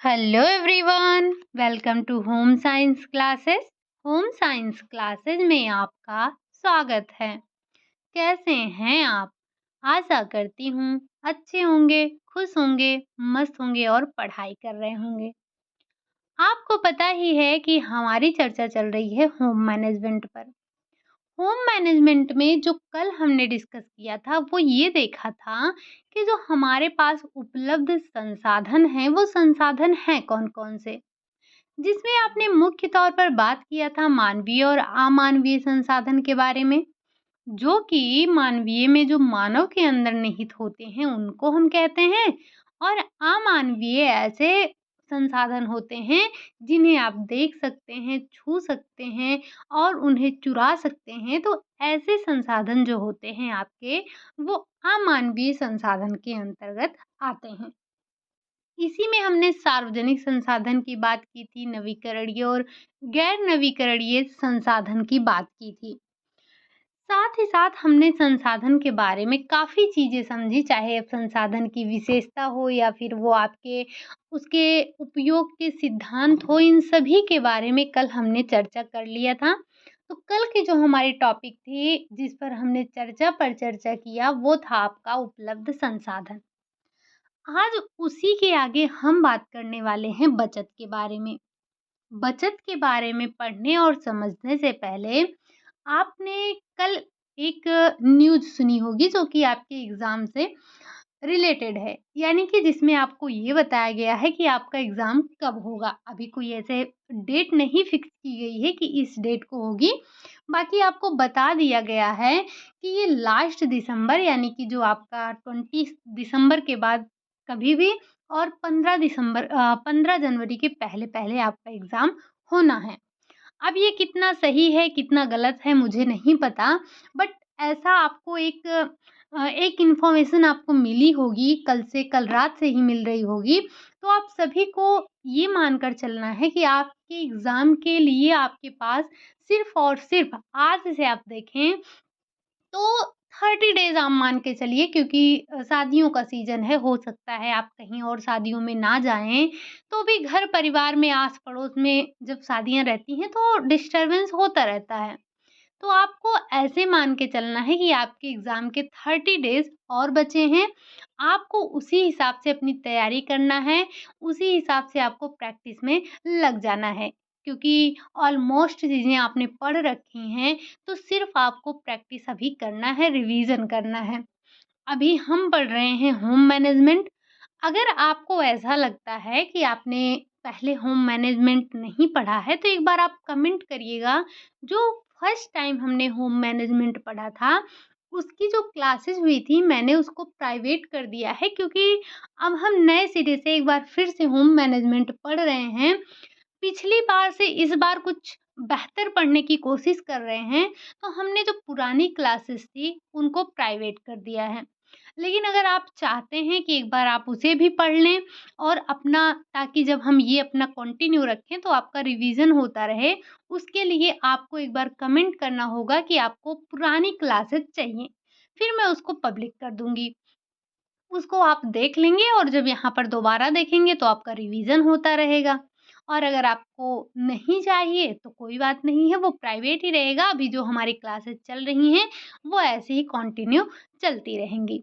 Hello everyone, welcome to home science classes. Home science classes में आपका स्वागत है। कैसे हैं आप? आशा करती हूँ अच्छे होंगे, खुश होंगे, मस्त होंगे और पढ़ाई कर रहे होंगे। आपको पता ही है कि हमारी चर्चा चल रही है होम मैनेजमेंट पर। होम मैनेजमेंट में जो कल हमने डिस्कस किया था वो ये देखा था कि जो हमारे पास उपलब्ध संसाधन हैं वो संसाधन हैं कौन-कौन से। जिसमें आपने मुख्य तौर पर बात किया था मानवीय और अमानवीय संसाधन के बारे में, जो कि मानवीय में जो मानव के अंदर निहित होते हैं उनको हम कहते हैं, और अमानवीय ऐसे संसाधन होते हैं जिन्हें आप देख सकते हैं, छू सकते हैं और उन्हें चुरा सकते हैं। तो ऐसे संसाधन जो होते हैं आपके, वो अमानवीय संसाधन के अंतर्गत आते हैं। इसी में हमने सार्वजनिक संसाधन की बात की थी, नवीकरणीय और गैर नवीकरणीय संसाधन की बात की थी। साथ ही साथ हमने संसाधन के बारे में काफ़ी चीज़ें समझी, चाहे अब संसाधन की विशेषता हो या फिर वो आपके उसके उपयोग के सिद्धांत हो, इन सभी के बारे में कल हमने चर्चा कर लिया था। तो कल की जो हमारी टॉपिक थी, जिस पर हमने चर्चा पर चर्चा किया, वो था आपका उपलब्ध संसाधन। आज उसी के आगे हम बात करने वाले हैं बचत के बारे में। बचत के बारे में पढ़ने और समझने से पहले आपने कल एक न्यूज़ सुनी होगी जो कि आपके एग्ज़ाम से रिलेटेड है। यानी कि जिसमें आपको ये बताया गया है कि आपका एग्ज़ाम कब होगा। अभी कोई ऐसे डेट नहीं फ़िक्स की गई है कि इस डेट को होगी। बाकी आपको बता दिया गया है कि ये लास्ट दिसंबर, यानी कि जो आपका 20 दिसंबर के बाद कभी भी, और 15 जनवरी के पहले-पहले आपका एग्ज़ाम होना है। अब ये कितना सही है, कितना गलत है मुझे नहीं पता, बट ऐसा आपको एक इन्फॉर्मेशन आपको मिली होगी, कल रात से ही मिल रही होगी। तो आप सभी को ये मानकर चलना है कि आपके एग्ज़ाम के लिए आपके पास सिर्फ़ और सिर्फ़ आज से आप देखें तो 30 डेज़ आप मान के चलिए, क्योंकि शादियों का सीज़न है, हो सकता है आप कहीं और शादियों में ना जाएँ, तो भी घर परिवार में, आस-पड़ोस में जब शादियाँ रहती हैं तो डिस्टर्बेंस होता रहता है। तो आपको ऐसे मान के चलना है कि आपके एग्ज़ाम के 30 डेज़ और बचे हैं। आपको उसी हिसाब से अपनी तैयारी करना है, उसी हिसाब से आपको प्रैक्टिस में लग जाना है। क्योंकि ऑलमोस्ट चीज़ें आपने पढ़ रखी हैं, तो सिर्फ़ आपको प्रैक्टिस अभी करना है, रिवीज़न करना है। अभी हम पढ़ रहे हैं होम मैनेजमेंट। अगर आपको ऐसा लगता है कि आपने पहले होम मैनेजमेंट नहीं पढ़ा है, तो एक बार आप कमेंट करिएगा। जो फर्स्ट टाइम हमने होम मैनेजमेंट पढ़ा था, उसकी जो क्लासेस हुई थी, मैंने उसको प्राइवेट कर दिया है, क्योंकि अब हम नए सिरे से एक बार फिर से होम मैनेजमेंट पढ़ रहे हैं। पिछली बार से इस बार कुछ बेहतर पढ़ने की कोशिश कर रहे हैं, तो हमने जो पुरानी क्लासेस थी, उनको प्राइवेट कर दिया है। लेकिन अगर आप चाहते हैं कि एक बार आप उसे भी पढ़ लें और अपना, ताकि जब हम ये अपना कंटिन्यू रखें तो आपका रिवीजन होता रहे, उसके लिए आपको एक बार कमेंट करना होगा कि आपको पुरानी क्लासेस चाहिए। फिर मैं उसको पब्लिक कर दूँगी। उसको आप देख लेंगे और जब यहाँ पर दोबारा देखेंगे तो आपका रिवीजन होता रहेगा। और अगर आपको नहीं चाहिए तो कोई बात नहीं है, वो प्राइवेट ही रहेगा। अभी जो हमारी क्लासेस चल रही हैं, वो ऐसे ही कंटिन्यू चलती रहेंगी।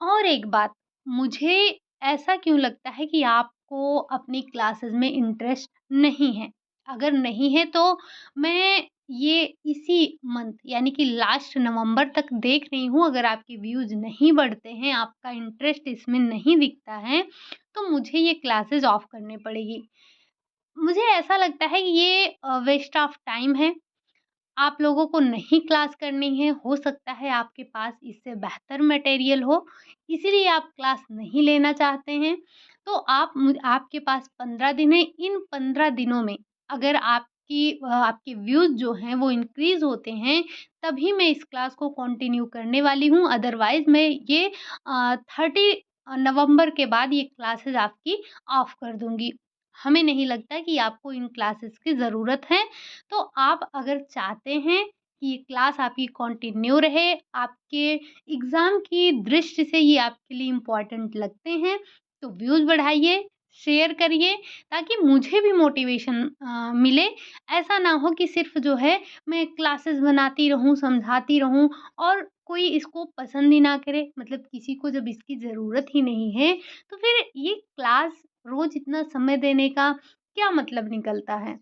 और एक बात, मुझे ऐसा क्यों लगता है कि आपको अपनी क्लासेस में इंटरेस्ट नहीं है? अगर नहीं है तो मैं ये इसी मंथ, यानी कि लास्ट नवंबर तक देख रही हूँ, अगर आपके व्यूज़ नहीं बढ़ते हैं, आपका इंटरेस्ट इसमें नहीं दिखता है, तो मुझे ये क्लासेस ऑफ करनी पड़ेगी। मुझे ऐसा लगता है कि ये वेस्ट ऑफ टाइम है। आप लोगों को नहीं क्लास करनी है, हो सकता है आपके पास इससे बेहतर मटेरियल हो, इसीलिए आप क्लास नहीं लेना चाहते हैं। तो आपके पास 15 दिन है, इन 15 दिनों में अगर आपके व्यूज़ जो हैं वो इंक्रीज़ होते हैं, तभी मैं इस क्लास को कंटिन्यू करने वाली हूँ। अदरवाइज़ मैं ये 30 नवंबर के बाद ये क्लासेस आपकी ऑफ कर दूँगी। हमें नहीं लगता कि आपको इन क्लासेस की ज़रूरत है। तो आप अगर चाहते हैं कि ये क्लास आपकी कंटिन्यू रहे, आपके एग्ज़ाम की दृष्टि से ये आपके लिए इम्पोर्टेंट लगते हैं, तो व्यूज़ बढ़ाइए, शेयर करिए ताकि मुझे भी मोटिवेशन मिले। ऐसा ना हो कि सिर्फ़ जो है मैं क्लासेस बनाती रहूँ, समझाती रहूँ और कोई इसको पसंद ही ना करे। मतलब किसी को जब इसकी ज़रूरत ही नहीं है, तो फिर ये क्लास रोज़ इतना समय देने का क्या मतलब निकलता है?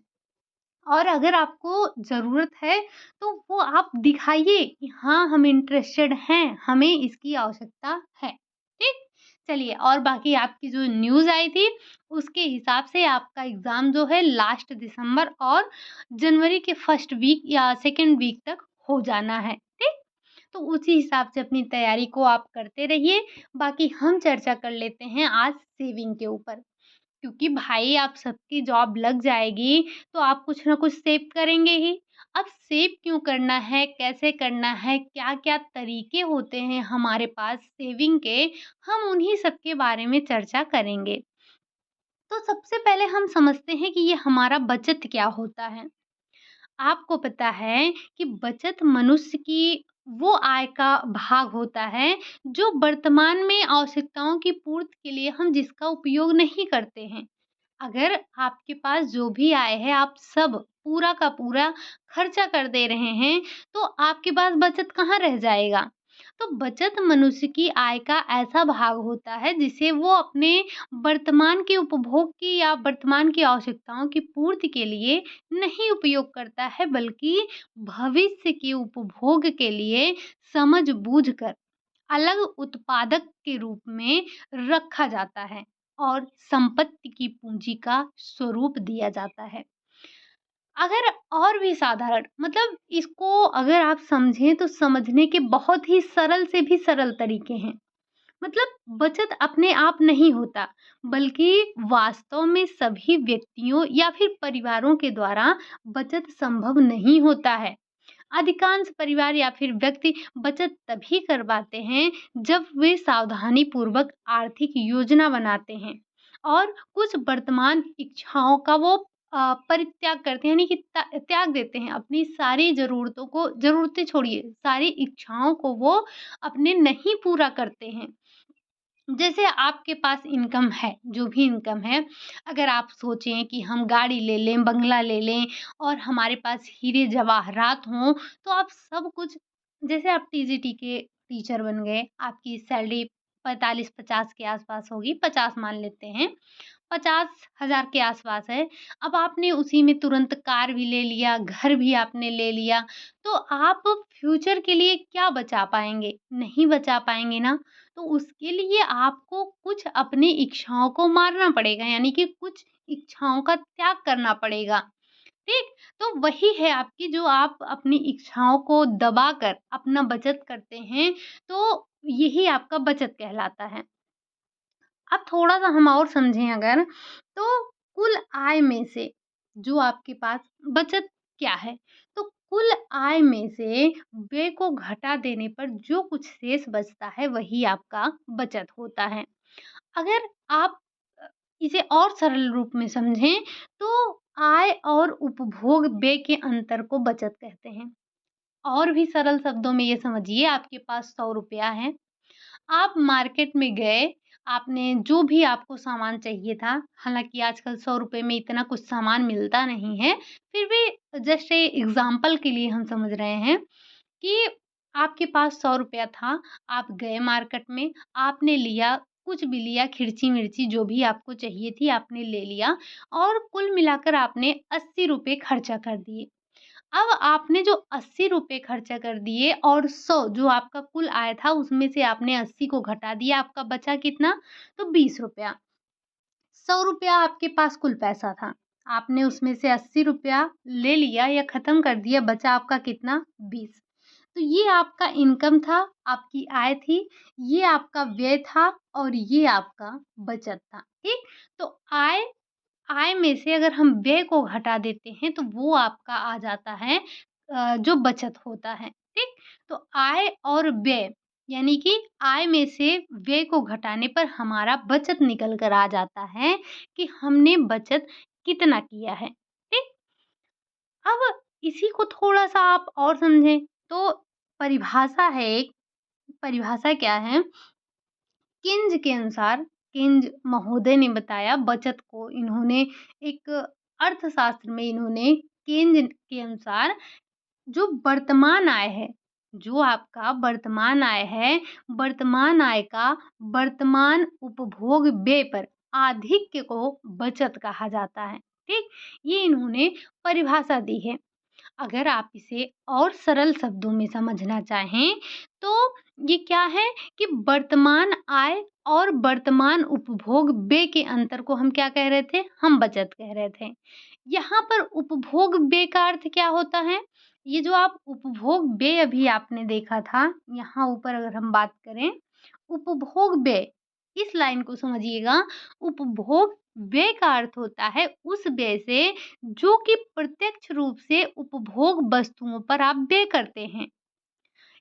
और अगर आपको ज़रूरत है, तो वो आप दिखाइए कि हाँ, हम इंटरेस्टेड हैं, हमें इसकी आवश्यकता है। ठीक? चलिए और बाकी आपकी जो न्यूज़ आई थी, उसके हिसाब से आपका एग्ज़ाम जो है लास्ट दिसंबर और जनवरी के फर्स्ट वीक या सेकंड वीक तक हो जाना है। ठीक? तो उसी हिसाब से अपनी तैयारी को आप करते रहिए। बाकी हम चर्चा कर लेते हैं आज सेविंग के ऊपर। क्योंकि भाई आप सबकी जॉब लग जाएगी, तो आप कुछ ना कुछ सेव करेंगे ही। अब सेव क्यों करना है, कैसे करना है, क्या-क्या तरीके होते हैं हमारे पास सेविंग के, हम उन्हीं सब के बारे में चर्चा करेंगे। तो सबसे पहले हम समझते हैं कि ये हमारा बचत क्या होता है। आपको पता है कि बचत मनुष्य की वो आय का भाग होता है, जो वर्तमान में आवश्यकताओं की पूर्ति के लिए हम जिसका उपयोग नहीं करते हैं। अगर आपके पास जो भी आय है, आप सब पूरा का पूरा खर्चा कर दे रहे हैं, तो आपके पास बचत कहाँ रह जाएगा? तो बचत मनुष्य की आय का ऐसा भाग होता है, जिसे वो अपने वर्तमान के उपभोग की या वर्तमान की आवश्यकताओं की पूर्ति के लिए नहीं उपयोग करता है, बल्कि भविष्य के उपभोग के लिए समझ-बूझ कर अलग उत्पादक के रूप में रखा जाता है और संपत्ति की पूंजी का स्वरूप दिया जाता है। अगर और भी साधारण मतलब इसको अगर आप समझें तो समझने के बहुत ही सरल से भी सरल तरीके हैं। मतलब बचत अपने आप नहीं होता, बल्कि वास्तव में सभी व्यक्तियों या फिर परिवारों के द्वारा बचत संभव नहीं होता है। अधिकांश परिवार या फिर व्यक्ति बचत तभी कर पाते हैं जब वे सावधानी पूर्वक आर्थिक योजना बनाते हैं और कुछ वर्तमान इच्छाओं का वो परित्याग करते हैं यानी कि त्याग देते हैं अपनी सारी ज़रूरतों को ज़रूरतें छोड़िए सारी इच्छाओं को वो अपने नहीं पूरा करते हैं। जैसे आपके पास इनकम है, जो भी इनकम है, अगर आप सोचें कि हम गाड़ी ले लें, बंगला ले लें और हमारे पास हीरे जवाहरात हों, तो आप सब कुछ जैसे आप टीजीटी के टीचर बन गए, आपकी सैलरी 45-50 के आस-पास होगी, 50 मान लेते हैं। 50,000 के आस-पास है। अब आपने उसी में तुरंत कार भी ले लिया, घर भी आपने ले लिया, तो आप फ्यूचर के लिए क्या बचा पाएँगे? नहीं बचा पाएँगे ना। तो उसके लिए आपको कुछ अपनी इच्छाओं को मारना पड़ेगा, यानी कि कुछ इच्छाओं का त्याग करना पड़ेगा, ठीक? तो वही है आपकी जो आप अपनी इच्छाओं को दबाकर अपना बचत करते हैं, तो यही आपका बचत कहलाता है। अब थोड़ा-सा हम और समझें अगर, तो कुल आय में से जो आपके पास बचत क्या है? तो कुल आय में से व्यय को घटा देने पर जो कुछ शेष बचता है, वही आपका बचत होता है। अगर आप इसे और सरल रूप में समझें, तो आय और उपभोग व्यय के अंतर को बचत कहते हैं। और भी सरल शब्दों में ये समझिए, आपके पास ₹100 है, आप मार्केट में गए, आपने जो भी आपको सामान चाहिए था, हालाँकि आजकल ₹100 में इतना कुछ सामान मिलता नहीं है, फिर भी जस्ट एग्ज़ाम्पल के लिए हम समझ रहे हैं कि आपके पास ₹100 था, आप गए मार्केट में, आपने लिया, कुछ भी लिया, खिरची-मिर्ची जो भी आपको चाहिए थी, आपने ले लिया और कुल मिलाकर आपने ₹80 खर्चा कर दिए। अब आपने जो ₹80 खर्चा कर दिए और 100 जो आपका कुल आय था उसमें से आपने 80 को घटा दिया, आपका बचा कितना? तो ₹20। ₹100 आपके पास कुल पैसा था। आपने उसमें से ₹80 ले लिया या ख़त्म कर दिया, बचा आपका कितना? 20। तो ये आपका इनकम था, आपकी आय थी, ये आपका व्यय था और ये आपका बचत था, ठीक? तो आय आय में से अगर हम व्यय को घटा देते हैं तो वो आपका आ जाता है जो बचत होता है, ठीक? तो आय और व्यय यानी कि आय में से व्यय को घटाने पर हमारा बचत निकल कर आ जाता है कि हमने बचत कितना किया है, ठीक? अब इसी को थोड़ा-सा आप और समझें तो परिभाषा है एक, परिभाषा क्या है? किन्ज के अनुसार केन्ज महोदय ने बताया। बचत को इन्होंने एक अर्थशास्त्र में इन्होंने केन्ज के अनुसार जो वर्तमान आय है, जो आपका वर्तमान आय है, वर्तमान आय का वर्तमान उपभोग व्यय पर आधिक्य को बचत कहा जाता है। ठीक? ये इन्होंने परिभाषा दी है। अगर आप इसे और सरल शब्दों में समझना चाहें तो ये क्या है कि वर्तमान आय और वर्तमान उपभोग व्यय के अंतर को हम क्या कह रहे थे? हम बचत कह रहे थे। यहाँ पर उपभोग व्यय का अर्थ क्या होता है? ये जो आप उपभोग व्यय अभी आपने देखा था, यहाँ ऊपर अगर हम बात करें, उपभोग व्यय, इस लाइन को समझिएगा। उपभोग व्यय का अर्थ होता है उस व्यय से जो कि प्रत्यक्ष रूप से उपभोग वस्तुओं पर आप व्यय करते हैं।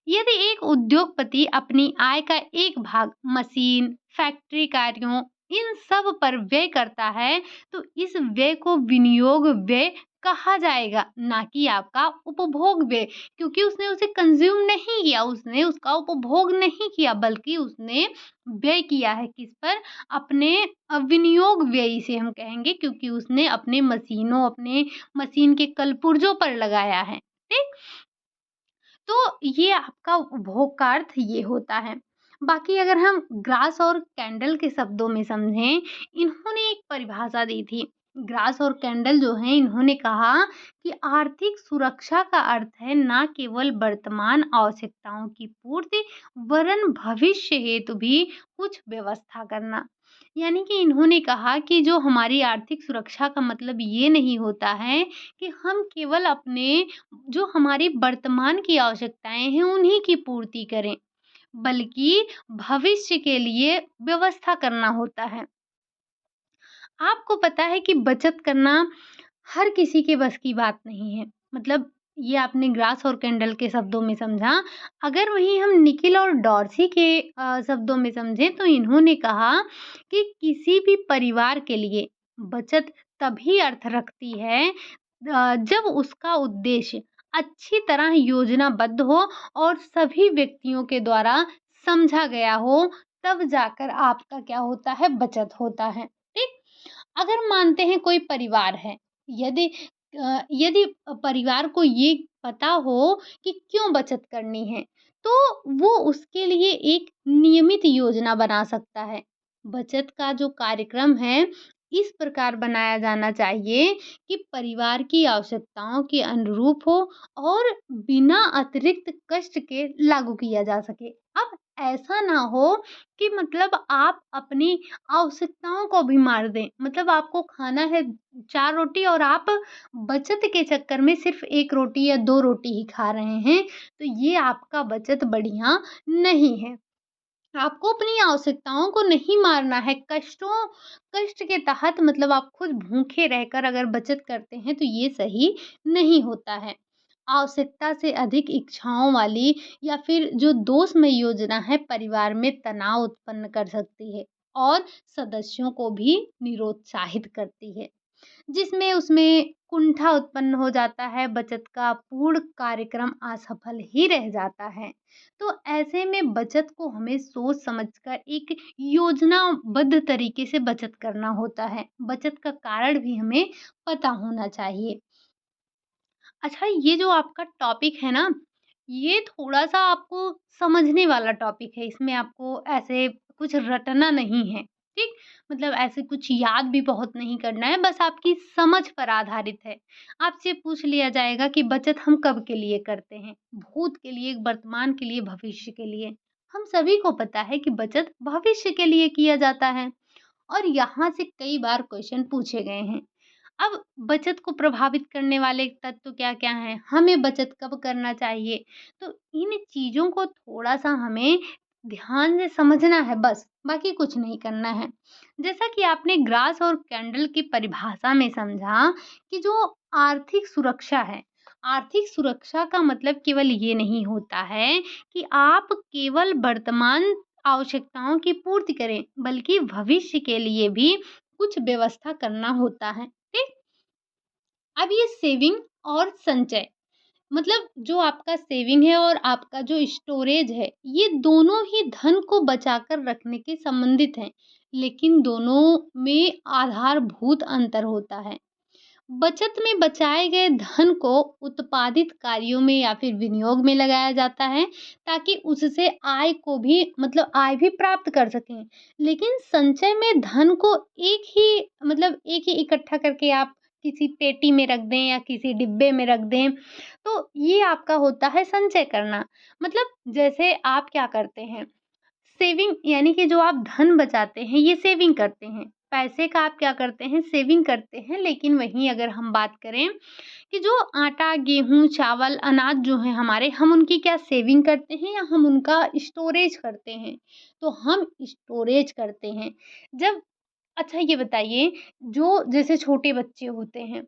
यदि एक उद्योगपति अपनी आय का एक भाग मशीन, फैक्ट्री कार्यों, इन सब पर व्यय करता है, तो इस व्यय को विनियोग व्यय कहा जाएगा, ना कि आपका उपभोग व्यय। क्योंकि उसने उसे कंज़्यूम नहीं किया, उसने उसका उपभोग नहीं किया, बल्कि उसने व्यय किया है किस पर? अपने विनियोग व्यय इसे हम कहेंगे, क्योंकि उसने अपने मशीनों, अपने मशीन के कलपुर्जों पर लगाया है। ठीक? तो ये आपका उपभोग का अर्थ ये होता है। बाकी अगर हम ग्रास और कैंडल के शब्दों में समझें, इन्होंने एक परिभाषा दी थी। ग्रास और कैंडल जो हैं, इन्होंने कहा कि आर्थिक सुरक्षा का अर्थ है ना केवल वर्तमान आवश्यकताओं की पूर्ति, वरन भविष्य हेतु भी कुछ व्यवस्था करना। यानी कि इन्होंने कहा कि जो हमारी आर्थिक सुरक्षा का मतलब ये नहीं होता है कि हम केवल अपने जो हमारी वर्तमान की आवश्यकताएँ हैं, उन्हीं की पूर्ति करें, बल्कि भविष्य के लिए व्यवस्था करना होता है। आपको पता है कि बचत करना हर किसी के बस की बात नहीं है। मतलब ये आपने ग्रास और कैंडल के शब्दों में समझा। अगर वहीं हम निकिल और डॉर्सी के शब्दों में समझें तो इन्होंने कहा कि किसी भी परिवार के लिए बचत तभी अर्थ रखती है जब उसका उद्देश्य अच्छी तरह योजनाबद्ध हो और सभी व्यक्तियों के द्वारा समझा गया हो, तब जाकर आपका क्या होता है? बचत होता है। ठीक? अगर मानते हैं कोई परिवार है, यदि यदि परिवार को ये पता हो कि क्यों बचत करनी है, तो वो उसके लिए एक नियमित योजना बना सकता है। बचत का जो कार्यक्रम है, इस प्रकार बनाया जाना चाहिए कि परिवार की आवश्यकताओं के अनुरूप हो और बिना अतिरिक्त कष्ट के लागू किया जा सके। अब ऐसा ना हो कि मतलब आप अपनी आवश्यकताओं को भी मार दें। मतलब आपको खाना है 4 रोटी और आप बचत के चक्कर में सिर्फ़ 1 रोटी या 2 रोटी ही खा रहे हैं, तो ये आपका बचत बढ़िया नहीं है। आपको अपनी आवश्यकताओं को नहीं मारना है, कष्ट के तहत मतलब आप खुद भूखे रहकर अगर बचत करते हैं, तो ये सही नहीं होता है। आवश्यकता से अधिक इच्छाओं वाली या फिर जो दोषमय योजना है, परिवार में तनाव उत्पन्न कर सकती है और सदस्यों को भी निरुत्साहित करती है। जिसमें उसमें कुंठा उत्पन्न हो जाता है, बचत का पूर्ण कार्यक्रम असफल ही रह जाता है। तो ऐसे में बचत को हमें सोच समझकर एक योजनाबद्ध तरीके से बचत करना होता है। बचत का कारण भी हमें पता होना चाहिए। अच्छा, ये जो आपका टॉपिक है ना, ये थोड़ा-सा आपको समझने वाला टॉपिक है। इसमें आपको ऐसे कुछ रटना नहीं है, ठीक? मतलब ऐसे कुछ याद भी बहुत नहीं करना है, बस आपकी समझ पर आधारित है। आपसे पूछ लिया जाएगा कि बचत हम कब के लिए करते हैं? भूत के लिए, वर्तमान के लिए, भविष्य के लिए। हम सभी को पता है कि बचत भविष्य के लिए किया जाता है और यहाँ से कई बार क्वेश्चन पूछे गए हैं। अब बचत को प्रभावित करने वाले तत्व क्या-क्या हैं? हमें बचत कब करना चाहिए? तो इन चीज़ों को थोड़ा-सा हमें ध्यान से समझना है बस, बाकी कुछ नहीं करना है। जैसा कि आपने ग्रास और कैंडल की परिभाषा में समझा कि जो आर्थिक सुरक्षा है, आर्थिक सुरक्षा का मतलब केवल ये नहीं होता है कि आप केवल वर्तमान आवश्यकताओं की पूर्ति करें, बल्कि भविष्य के लिए भी कुछ व्यवस्था करना होता है। ठीक? अब ये सेविंग और संचय, मतलब जो आपका सेविंग है और आपका जो स्टोरेज है, ये दोनों ही धन को बचाकर रखने के संबंधित हैं, लेकिन दोनों में आधारभूत अंतर होता है। बचत में बचाए गए धन को उत्पादित कार्यों में या फिर विनियोग में लगाया जाता है, ताकि उससे आय को भी मतलब आय भी प्राप्त कर सकें। लेकिन संचय में धन को एक ही इकट्ठा करके आप किसी पेटी में रख दें या किसी डिब्बे में रख दें, तो ये आपका होता है संचय करना। मतलब जैसे आप क्या करते हैं, सेविंग यानी कि जो आप धन बचाते हैं, ये सेविंग करते हैं। पैसे का आप क्या करते हैं, सेविंग करते हैं। लेकिन वहीं अगर हम बात करें कि जो आटा, गेहूँ, चावल, अनाज जो हैं हमारे, हम उनकी क्या सेविंग करते हैं या हम उनका स्टोरेज करते हैं? तो हम स्टोरेज करते हैं। जब अच्छा ये बताइए, जो जैसे छोटे बच्चे होते हैं,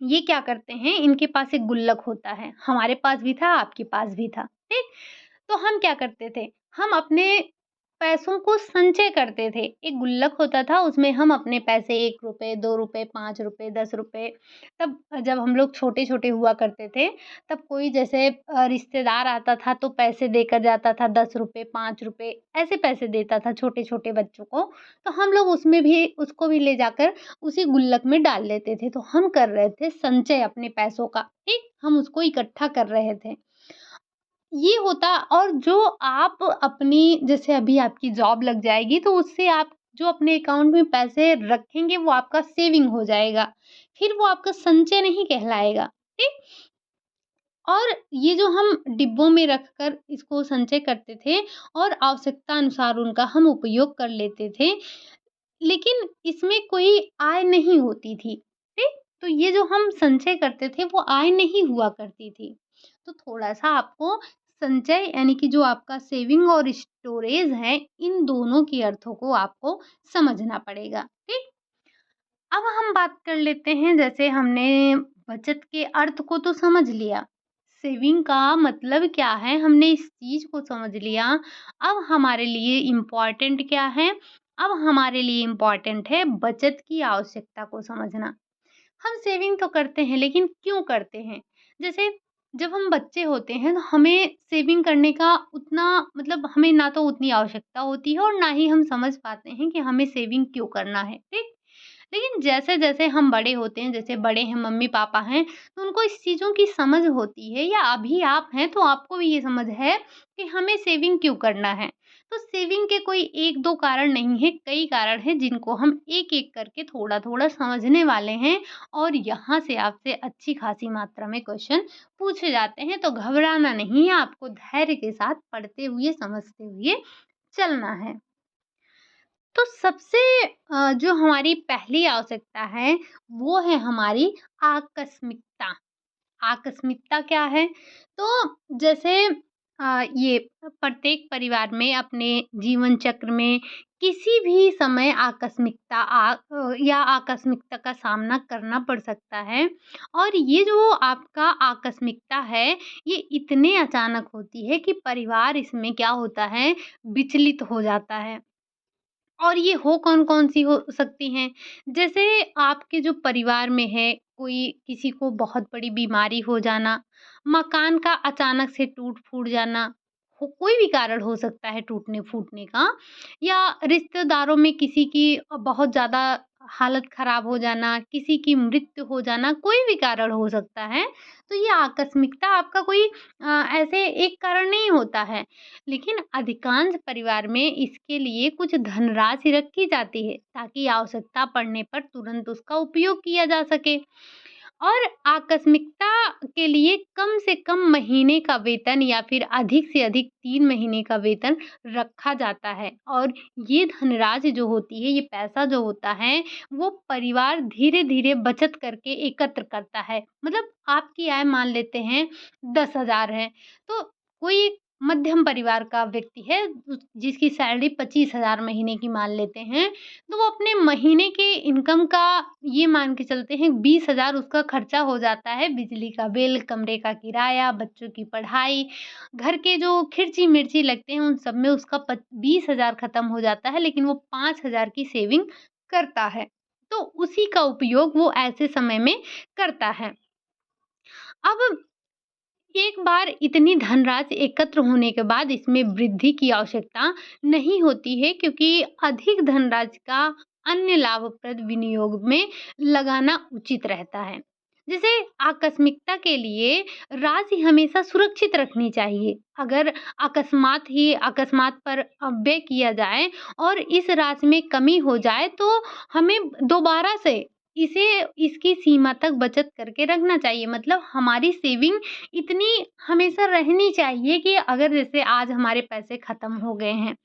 ये क्या करते हैं, इनके पास एक गुल्लक होता है, हमारे पास भी था, आपके पास भी था, ठीक? तो हम क्या करते थे, हम अपने पैसों को संचय करते थे। एक गुल्लक होता था, उसमें हम अपने पैसे ₹1, ₹2, ₹5, ₹10, तब जब हम लोग छोटे-छोटे हुआ करते थे, तब कोई जैसे रिश्तेदार आता था तो पैसे देकर जाता था, ₹10, ₹5 ऐसे पैसे देता था छोटे-छोटे बच्चों को। तो हम लोग उसमें भी उसको भी ले जाकर उसी गुल्लक में डाल देते थे। तो हम कर रहे थे संचय अपने पैसों का, ठीक? हम उसको इकट्ठा कर रहे थे। ये होता और जो आप अपनी जैसे अभी आपकी जॉब लग जाएगी तो उससे आप जो अपने अकाउंट में पैसे रखेंगे वो आपका सेविंग हो जाएगा। फिर वो आपका संचय नहीं कहलाएगा, ठीक? और ये जो हम डिब्बों में रखकर इसको संचय करते थे और आवश्यकता अनुसार उनका हम उपयोग कर लेते थे, लेकिन इसमें कोई आय नहीं होती थी, ठीक? तो ये जो हम संचय करते थे वो आय नहीं हुआ करती थी। तो थोड़ा-सा आपको संचय यानी कि जो आपका सेविंग और स्टोरेज है, इन दोनों के अर्थों को आपको समझना पड़ेगा, ठीक? अब हम बात कर लेते हैं, जैसे हमने बचत के अर्थ को तो समझ लिया, सेविंग का मतलब क्या है, हमने इस चीज़ को समझ लिया। अब हमारे लिए इम्पोर्टेंट क्या है? अब हमारे लिए इम्पोर्टेंट है बचत की आवश्यकता को समझना। हम सेविंग तो करते हैं, लेकिन क्यों करते हैं? जैसे जब हम बच्चे होते हैं तो हमें सेविंग करने का उतना मतलब हमें ना तो उतनी आवश्यकता होती है और ना ही हम समझ पाते हैं कि हमें सेविंग क्यों करना है, ठीक? लेकिन जैसे-जैसे हम बड़े होते हैं, जैसे बड़े हैं, मम्मी-पापा हैं, तो उनको इस चीज़ों की समझ होती है, या अभी आप हैं तो आपको भी ये समझ है कि हमें सेविंग क्यों करना है। तो सेविंग के कोई 1-2 कारण नहीं है, कई कारण हैं जिनको हम एक-एक करके थोड़ा-थोड़ा समझने वाले हैं, और यहाँ से आपसे अच्छी खासी मात्रा में क्वेश्चन पूछे जाते हैं, तो घबराना नहीं है, आपको धैर्य के साथ पढ़ते हुए, समझते हुए चलना है। तो सबसे जो हमारी पहली आवश्यकता है, वो है हमारी आकस्मिकता। आकस्मिकता क्या है? तो जैसे ये प्रत्येक परिवार में अपने जीवन चक्र में किसी भी समय या आकस्मिकता का सामना करना पड़ सकता है, और ये जो आपका आकस्मिकता है, ये इतने अचानक होती है कि परिवार इसमें क्या होता है, विचलित हो जाता है। और ये हो कौन-कौन सी हो सकती हैं? जैसे आपके जो परिवार में है, कोई किसी को बहुत बड़ी बीमारी हो जाना, मकान का अचानक से टूट-फूट जाना, हो कोई भी कारण हो सकता है टूटने-फूटने का, या रिश्तेदारों में किसी की बहुत ज़्यादा हालत खराब हो जाना, किसी की मृत्यु हो जाना, कोई भी कारण हो सकता है। तो ये आकस्मिकता आपका कोई ऐसे एक कारण नहीं होता है। लेकिन अधिकांश परिवार में इसके लिए कुछ धनराशि रखी जाती है, ताकि आवश्यकता पड़ने पर तुरंत उसका उपयोग किया जा सके। और आकस्मिकता के लिए कम से कम महीने का वेतन या फिर अधिक से अधिक 3 महीने का वेतन रखा जाता है, और ये धनराशि जो होती है, ये पैसा जो होता है, वो परिवार धीरे-धीरे बचत करके एकत्र करता है। मतलब आपकी आय मान लेते हैं 10,000 है, तो कोई एक मध्यम परिवार का व्यक्ति है जिसकी सैलरी 25,000 महीने की मान लेते हैं, तो वो अपने महीने के इनकम का ये मान के चलते हैं 20,000 उसका खर्चा हो जाता है, बिजली का बिल, कमरे का किराया, बच्चों की पढ़ाई, घर के जो खर्ची-मिर्ची लगते हैं उन सब में उसका 20,000 खत्म हो जाता है, लेकिन वो 5,000 की सेविंग करता है। तो उसी का उपयोग वो ऐसे समय में करता है। अब एक बार इतनी धनराशि एकत्र होने के बाद इसमें वृद्धि की आवश्यकता नहीं होती है, क्योंकि अधिक धनराशि का अन्य लाभप्रद विनियोग में लगाना उचित रहता है। जैसे आकस्मिकता के लिए राशि हमेशा सुरक्षित रखनी चाहिए। अगर अकस्मात पर व्यय किया जाए और इस राशि में कमी हो जाए, तो हमें दोबारा से इसे इसकी सीमा तक बचत करके रखना चाहिए। मतलब हमारी सेविंग इतनी हमेशा रहनी चाहिए कि अगर जैसे आज हमारे पैसे खत्म हो गए हैं,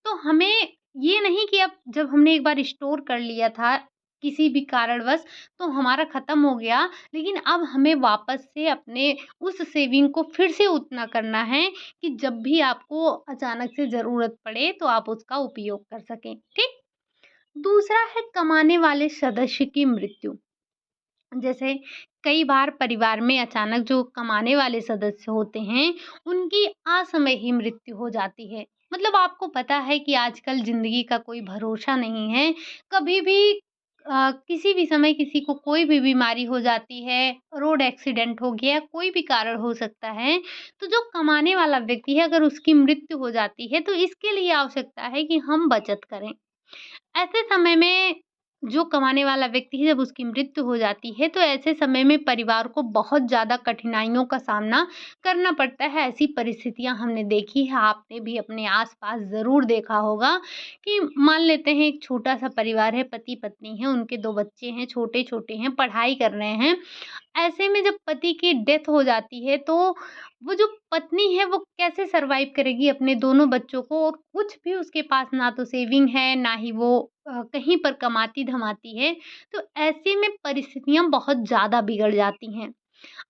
तो हमें ये नहीं कि अब जब हमने एक बार स्टोर कर लिया था किसी भी कारणवश, तो हमारा खत्म हो गया, लेकिन अब हमें वापस से अपने उस सेविंग को फिर से उतना करना है कि जब भी आपको अचानक से ज़रूरत पड़े तो आप उसका उपयोग कर सकें। ठीक? दूसरा है कमाने वाले सदस्य की मृत्यु। जैसे कई बार परिवार में अचानक जो कमाने वाले सदस्य होते हैं, उनकी असमय ही मृत्यु हो जाती है। मतलब आपको पता है कि आजकल ज़िंदगी का कोई भरोसा नहीं है। कभी भी किसी भी समय किसी को कोई भी बीमारी हो जाती है, रोड एक्सीडेंट हो गया, कोई भी कारण हो सकता है। तो जो कमाने वाला व्यक्ति है, अगर उसकी मृत्यु हो जाती है, तो इसके लिए आवश्यकता है कि हम बचत करें। ऐसे समय में जो कमाने वाला व्यक्ति है, जब उसकी मृत्यु हो जाती है, तो ऐसे समय में परिवार को बहुत ज़्यादा कठिनाइयों का सामना करना पड़ता है। ऐसी परिस्थितियाँ हमने देखी है, आपने भी अपने आस-पास ज़रूर देखा होगा कि मान लेते हैं एक छोटा-सा परिवार है, पति-पत्नी हैं, उनके 2 बच्चे हैं, छोटे-छोटे हैं, पढ़ाई कर रहे हैं। ऐसे में जब पति की डेथ हो जाती है, तो वो जो पत्नी है वो कैसे सर्वाइव करेगी अपने दोनों बच्चों को, और कुछ भी उसके पास ना तो सेविंग है, ना ही वो कहीं पर कमाती-धमाती है। तो ऐसे में परिस्थितियाँ बहुत ज़्यादा बिगड़ जाती हैं।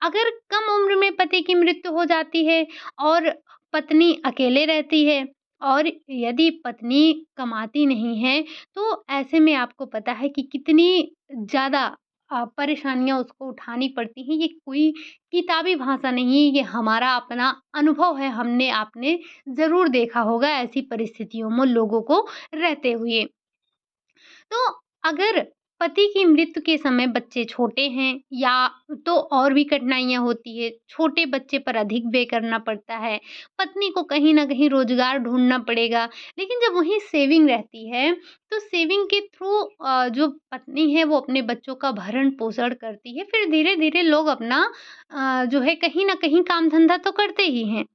अगर कम उम्र में पति की मृत्यु हो जाती है और पत्नी अकेले रहती है, और यदि पत्नी कमाती नहीं है, तो ऐसे में आपको पता है कि कितनी ज़्यादा परेशानियाँ उसको उठानी पड़ती हैं। ये कोई किताबी भाषा नहीं है, ये हमारा अपना अनुभव है। हमने आपने ज़रूर देखा होगा ऐसी परिस्थितियों में लोगों को रहते हुए। तो अगर पति की मृत्यु के समय बच्चे छोटे हैं, या तो और भी कठिनाइयाँ होती है, छोटे बच्चे पर अधिक व्यय करना पड़ता है, पत्नी को कहीं न कहीं रोज़गार ढूँढना पड़ेगा। लेकिन जब वहीं सेविंग रहती है, तो सेविंग के थ्रू जो पत्नी है वो अपने बच्चों का भरण-पोषण करती है। फिर धीरे-धीरे लोग अपना जो है कहीं न कहीं काम-धंधा तो करते ही हैं।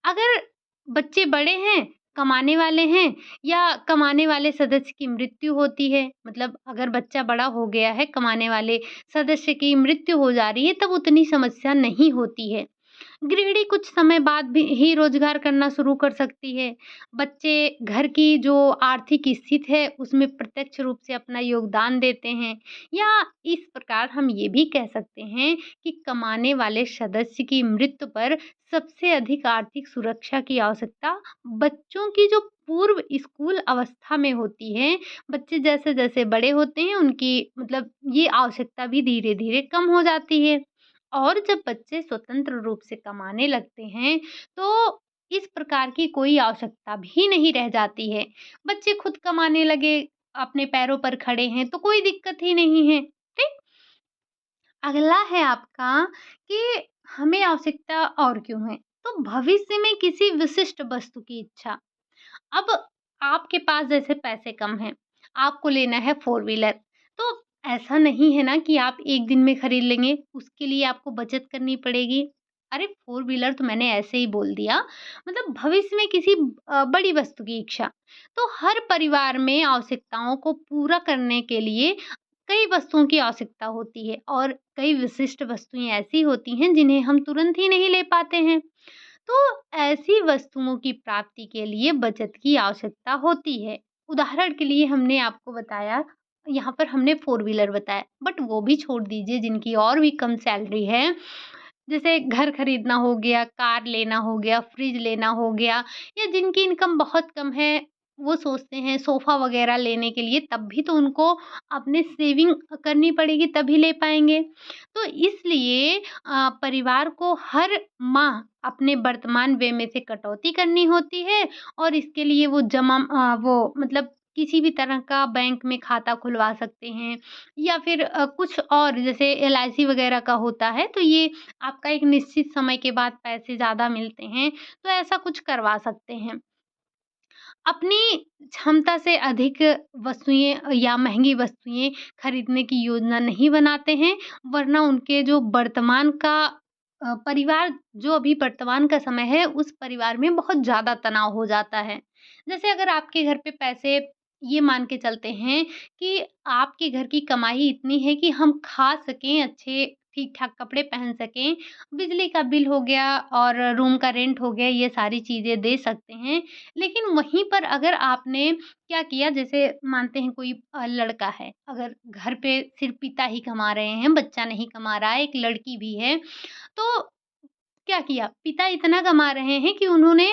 अगर बच्चे बड़े हैं, कमाने वाले हैं, या कमाने वाले सदस्य की मृत्यु होती है, मतलब अगर बच्चा बड़ा हो गया है, कमाने वाले सदस्य की मृत्यु हो जा रही है, तब उतनी समस्या नहीं होती है। गृहिणी कुछ समय बाद भी ही रोज़गार करना शुरू कर सकती है। बच्चे घर की जो आर्थिक स्थिति है, उसमें प्रत्यक्ष रूप से अपना योगदान देते हैं। या इस प्रकार हम ये भी कह सकते हैं कि कमाने वाले सदस्य की मृत्यु पर सबसे अधिक आर्थिक सुरक्षा की आवश्यकता बच्चों की जो पूर्व स्कूल अवस्था में होती है। बच्चे जैसे-जैसे बड़े होते हैं, उनकी मतलब ये आवश्यकता भी धीरे-धीरे कम हो जाती है। और जब बच्चे स्वतंत्र रूप से कमाने लगते हैं, तो इस प्रकार की कोई आवश्यकता भी नहीं रह जाती है। बच्चे खुद कमाने लगे, अपने पैरों पर खड़े हैं, तो कोई दिक्कत ही नहीं है। ठीक? अगला है आपका कि हमें आवश्यकता और क्यों है? तो भविष्य में किसी विशिष्ट वस्तु की इच्छा। अब आपके पास जैसे पैसे कम हैं, आपको लेना है फ़ोर व्हीलर, तो ऐसा नहीं है ना कि आप एक दिन में खरीद लेंगे, उसके लिए आपको बचत करनी पड़ेगी। अरे! फ़ोर व्हीलर तो मैंने ऐसे ही बोल दिया, मतलब भविष्य में किसी बड़ी वस्तु की इच्छा। तो हर परिवार में आवश्यकताओं को पूरा करने के लिए कई वस्तुओं की आवश्यकता होती है, और कई विशिष्ट वस्तुएँ ऐसी होती हैं जिन्हें हम तुरंत ही नहीं ले पाते हैं। तो ऐसी वस्तुओं की प्राप्ति के लिए बचत की आवश्यकता होती है। उदाहरण के लिए हमने आपको बताया, यहाँ पर हमने फ़ोर व्हीलर बताया, बट वो भी छोड़ दीजिए जिनकी और भी कम सैलरी है। जैसे घर खरीदना हो गया, कार लेना हो गया, फ्रिज लेना हो गया, या जिनकी इनकम बहुत कम है, वो सोचते हैं सोफ़ा वग़ैरह लेने के लिए, तब भी तो उनको अपने सेविंग करनी पड़ेगी तभी ले पाएँगे। तो इसलिए परिवार को हर माह अपने वर्तमान व्यय में से कटौती करनी होती है, और इसके लिए वो वो मतलब किसी भी तरह का बैंक में खाता खुलवा सकते हैं या फिर कुछ और जैसे एलआईसी वगैरह का होता है, तो ये आपका एक निश्चित समय के बाद पैसे ज़्यादा मिलते हैं, तो ऐसा कुछ करवा सकते हैं। अपनी क्षमता से अधिक वस्तुएँ या महँगी वस्तुएँ खरीदने की योजना नहीं बनाते हैं, वरना उनके जो वर्तमान का परिवार जो अभी वर्तमान का समय है, उस परिवार में बहुत ज़्यादा तनाव हो जाता है। जैसे अगर आपके घर पे पैसे ये मान के चलते हैं कि आपके घर की कमाई इतनी है कि हम खा सकें, अच्छे ठीक-ठाक कपड़े पहन सकें, बिजली का बिल हो गया और रूम का रेंट हो गया, ये सारी चीज़ें दे सकते हैं। लेकिन वहीं पर अगर आपने क्या किया जैसे मानते हैं कोई लड़का है, अगर घर पे सिर्फ़ पिता ही कमा रहे हैं, बच्चा नहीं कमा रहा है, एक लड़की भी है, तो क्या किया, पिता इतना कमा रहे हैं कि उन्होंने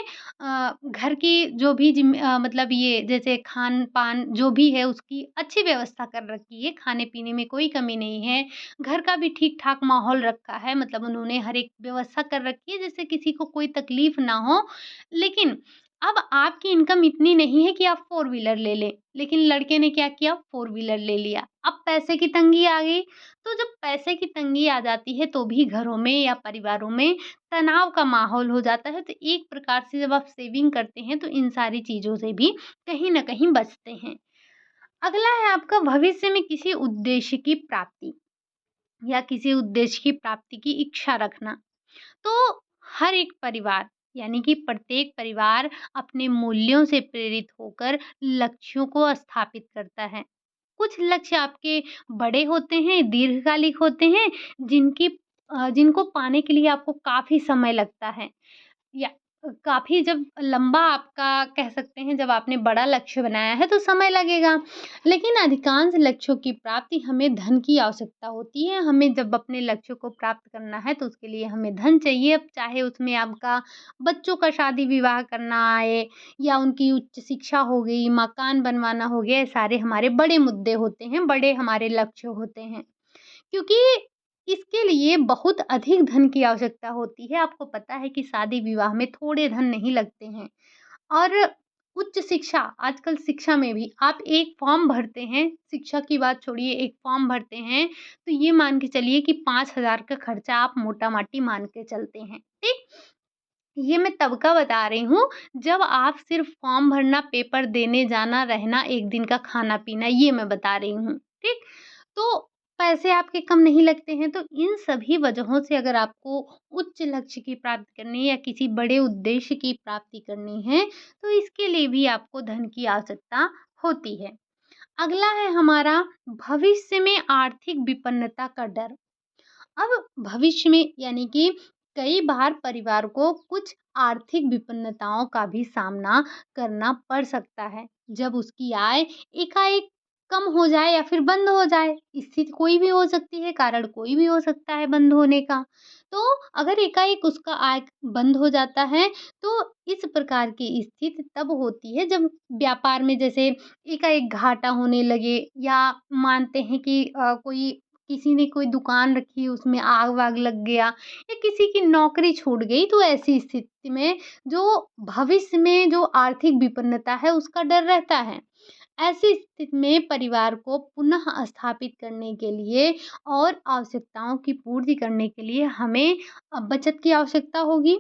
घर की जो भी मतलब ये जैसे खान-पान जो भी है उसकी अच्छी व्यवस्था कर रखी है, खाने-पीने में कोई कमी नहीं है, घर का भी ठीक-ठाक माहौल रखा है, मतलब उन्होंने हर एक व्यवस्था कर रखी है जिससे किसी को कोई तकलीफ ना हो। लेकिन अब आपकी इनकम इतनी नहीं है कि आप फ़ोर व्हीलर ले लें, लेकिन लड़के ने क्या किया, फ़ोर व्हीलर ले लिया। अब पैसे की तंगी आ गई, तो जब पैसे की तंगी आ जाती है तो भी घरों में या परिवारों में तनाव का माहौल हो जाता है, तो एक प्रकार से जब आप सेविंग करते हैं तो इन सारी चीज़ों से भी कहीं न कहीं बचते हैं। अगला है आपका भविष्य में किसी उद्देश्य की प्राप्ति या किसी उद्देश्य की प्राप्ति की इच्छा रखना। तो हर एक परिवार यानी कि प्रत्येक परिवार अपने मूल्यों से प्रेरित होकर लक्ष्यों को स्थापित करता है। कुछ लक्ष्य आपके बड़े होते हैं, दीर्घकालिक होते हैं, जिनको पाने के लिए आपको काफ़ी समय लगता है। या काफ़ी जब लंबा आपका कह सकते हैं जब आपने बड़ा लक्ष्य बनाया है तो समय लगेगा। लेकिन अधिकांश लक्ष्यों की प्राप्ति हमें धन की आवश्यकता होती है। हमें जब अपने लक्ष्य को प्राप्त करना है तो उसके लिए हमें धन चाहिए। अब चाहे उसमें आपका बच्चों का शादी-विवाह करना आए या उनकी उच्च शिक्षा हो गई, मकान बनवाना हो गया, ये सारे हमारे बड़े मुद्दे होते हैं, बड़े हमारे लक्ष्य होते हैं। क्योंकि इसके लिए बहुत अधिक धन की आवश्यकता होती है। आपको पता है कि शादी-विवाह में थोड़े धन नहीं लगते हैं और उच्च शिक्षा आजकल शिक्षा में भी आप एक फॉर्म भरते हैं, शिक्षा की बात छोड़िए एक फॉर्म भरते हैं, तो ये मान के चलिए कि 5,000 का खर्चा आप मोटा-माटी मान के चलते हैं, ठीक? ये मैं तब का बता रही हूँ, जब आप सिर्फ़ फॉर्म भरना, पेपर देने जाना, रहना, 1 दिन का खाना-पीना, ये मैं बता रही हूँ, ठीक? तो पैसे आपके कम नहीं लगते हैं, तो इन सभी वजहों से अगर आपको उच्च लक्ष्य की प्राप्ति करनी है या किसी बड़े उद्देश्य की प्राप्ति करनी है, तो इसके लिए भी आपको धन की आवश्यकता होती है। अगला है हमारा भविष्य में आर्थिक विपन्नता का डर। अब भविष्य में यानी कि कई बार परिवार को कुछ आर्थिक विपन्नताओं का भी सामना करना पड़ सकता है जब उसकी आय एकाएक कम हो जाए या फिर बंद हो जाए। स्थिति कोई भी हो सकती है, कारण कोई भी हो सकता है बंद होने का। तो अगर एकाएक उसका आय बंद हो जाता है तो इस प्रकार की स्थिति तब होती है जब व्यापार में जैसे एकाएक घाटा होने लगे या मानते हैं कि कोई किसी ने कोई दुकान रखी उसमें आग-वाग लग गया या किसी की नौकरी छूट गई, तो ऐसी स्थिति में जो भविष्य में जो आर्थिक विपन्नता है उसका डर रहता है। ऐसी स्थिति में परिवार को पुनः स्थापित करने के लिए और आवश्यकताओं की पूर्ति करने के लिए हमें बचत की आवश्यकता होगी।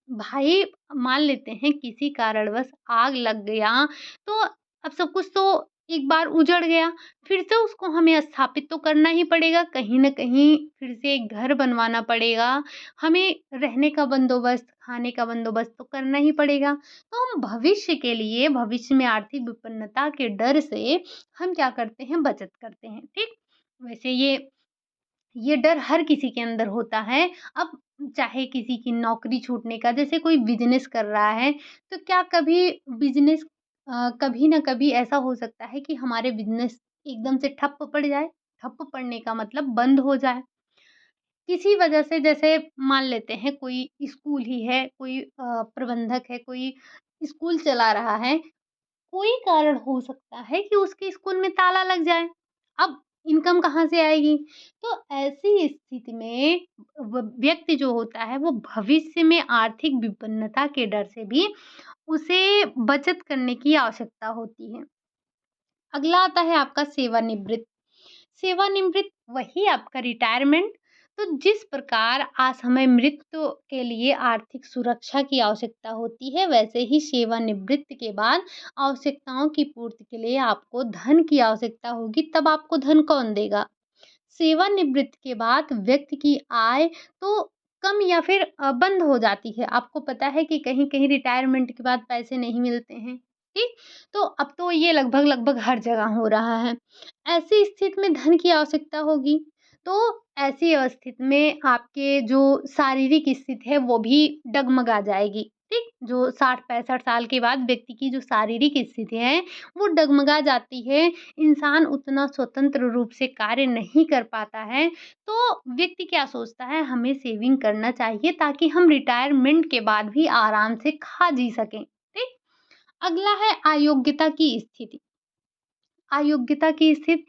भाई मान लेते हैं किसी कारणवश आग लग गया, तो अब सब कुछ तो एक बार उजड़ गया, फिर से उसको हमें स्थापित तो करना ही पड़ेगा, कहीं न कहीं फिर से एक घर बनवाना पड़ेगा, हमें रहने का बंदोबस्त, खाने का बंदोबस्त तो करना ही पड़ेगा। तो हम भविष्य के लिए भविष्य में आर्थिक विपन्नता के डर से हम क्या करते हैं बचत करते हैं, ठीक? वैसे ये डर हर किसी के अंदर होता है। अब चाहे किसी की नौकरी छूटने का जैसे कोई बिज़नेस कर रहा है, तो क्या कभी बिज़नेस कभी न कभी ऐसा हो सकता है कि हमारे बिज़नेस एकदम से ठप पड़ जाए। ठप पड़ने का मतलब बंद हो जाए। किसी वजह से जैसे मान लेते हैं कोई स्कूल ही है, कोई प्रबंधक है, कोई स्कूल चला रहा है, कोई कारण हो सकता है कि उसके स्कूल में ताला लग जाए। अब इनकम कहाँ से आएगी? तो ऐसी स्थिति में व्यक्ति जो होता है वो भविष्य में आर्थिक विपन्नता के डर से भी उसे बचत करने की आवश्यकता होती है। अगला आता है आपका सेवानिवृत्त। सेवानिवृत्त वही आपका रिटायरमेंट। तो जिस प्रकार असमय मृत्यु के लिए आर्थिक सुरक्षा की आवश्यकता होती है, वैसे ही सेवानिवृत्त के बाद आवश्यकताओं की पूर्ति के लिए आपको धन की आवश्यकता होगी, तब आपको धन कौन देगा? सेवानिवृत्त के बाद व्यक्ति की आय तो कम या फिर बंद हो जाती है। आपको पता है कि कहीं-कहीं रिटायरमेंट के बाद पैसे नहीं मिलते हैं, ठीक? तो अब तो ये लगभग-लगभग हर जगह हो रहा है। ऐसी स्थिति में धन की आवश्यकता होगी, तो ऐसी स्थिति में आपके जो शारीरिक स्थिति है वो भी डगमगा जाएगी, ठीक? जो 60-65 साल के बाद व्यक्ति की जो शारीरिक स्थिति है, वो डगमगा जाती है। इंसान उतना स्वतंत्र रूप से कार्य नहीं कर पाता है, तो व्यक्ति क्या सोचता है, हमें सेविंग करना चाहिए ताकि हम रिटायरमेंट के बाद भी आराम से खा जी सकें, ठीक? अगला है अयोग्यता की स्थिति। अयोग्यता की स्थिति,